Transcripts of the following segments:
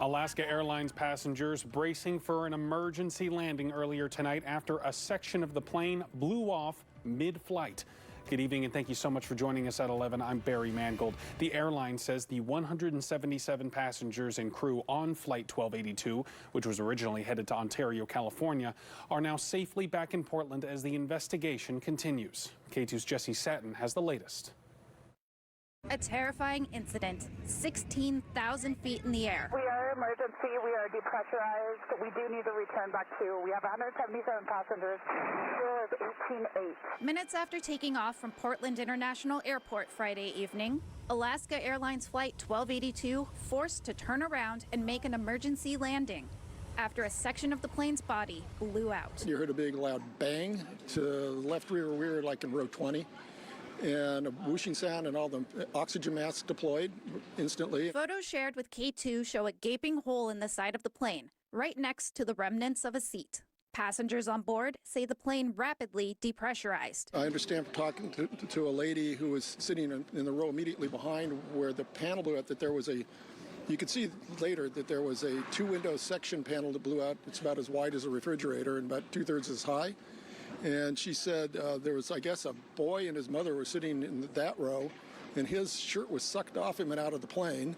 Alaska Airlines passengers bracing for an emergency landing earlier tonight after a section of the plane blew off mid-flight. Good evening and thank you so much for joining us at 11. I'm Barry Mangold. The airline says the 177 passengers and crew on Flight 1282, which was originally headed to Ontario, California, are now safely back in Portland as the investigation continues. K2's Jesse Satin has the latest. A terrifying incident, 16,000 feet in the air. We are emergency, we are depressurized. We do need to return back to, we have 177 passengers. There is 18.8. Minutes after taking off from Portland International Airport Friday evening, Alaska Airlines Flight 1282 forced to turn around and make an emergency landing after a section of the plane's body blew out. You heard a big loud bang to the left rear, like in row 20. And a whooshing sound and all the oxygen masks deployed instantly. Photos shared with K2 show a gaping hole in the side of the plane, right next to the remnants of a seat. Passengers on board say the plane rapidly depressurized. I understand from talking to a lady who was sitting in the row immediately behind where the panel blew out that there was you could see later that there was a two-window section panel that blew out. It's about as wide as a refrigerator and about 2/3 as high. And she said there was, I guess, a boy and his mother were sitting in that row, and his shirt was sucked off him and out of the plane,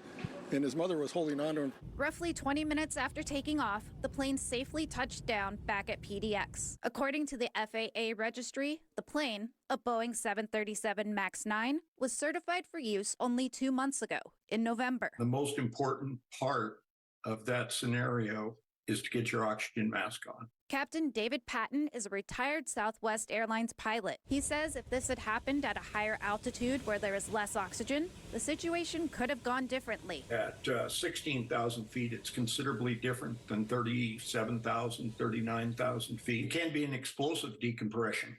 and his mother was holding on to him. Roughly 20 minutes after taking off, the plane safely touched down back at PDX. According to the FAA registry, the plane, a Boeing 737 MAX 9, was certified for use only 2 months ago, in November. The most important part of that scenario is to get your oxygen mask on. Captain David Patton is a retired Southwest Airlines pilot. He says if this had happened at a higher altitude where there is less oxygen, the situation could have gone differently. At 16,000 feet, it's considerably different than 37,000, 39,000 feet. It can be an explosive decompression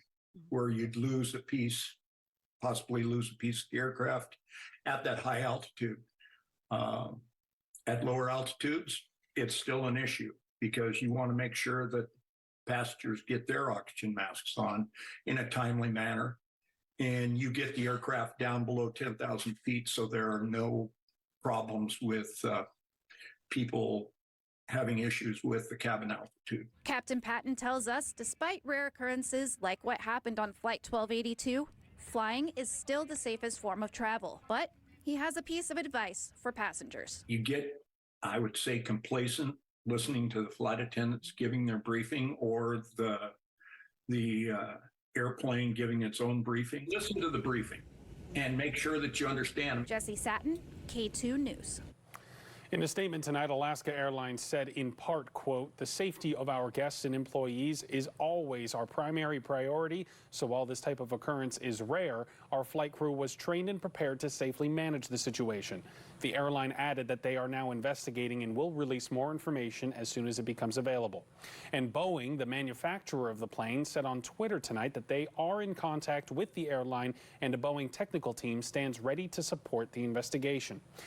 where you'd lose a piece, possibly lose a piece of the aircraft at that high altitude. At lower altitudes, it's still an issue because you want to make sure that passengers get their oxygen masks on in a timely manner, and you get the aircraft down below 10,000 feet so there are no problems with people having issues with the cabin altitude. Captain Patton tells us despite rare occurrences like what happened on Flight 1282, flying is still the safest form of travel, but he has a piece of advice for passengers. You get, I would say, complacent listening to the flight attendants giving their briefing or the airplane giving its own briefing. Listen to the briefing and make sure that you understand. Jesse Satin, K2 News. In a statement tonight, Alaska Airlines said in part, quote, "The safety of our guests and employees is always our primary priority. So while this type of occurrence is rare, our flight crew was trained and prepared to safely manage the situation." The airline added that they are now investigating and will release more information as soon as it becomes available. And Boeing, the manufacturer of the plane, said on Twitter tonight that they are in contact with the airline and a Boeing technical team stands ready to support the investigation.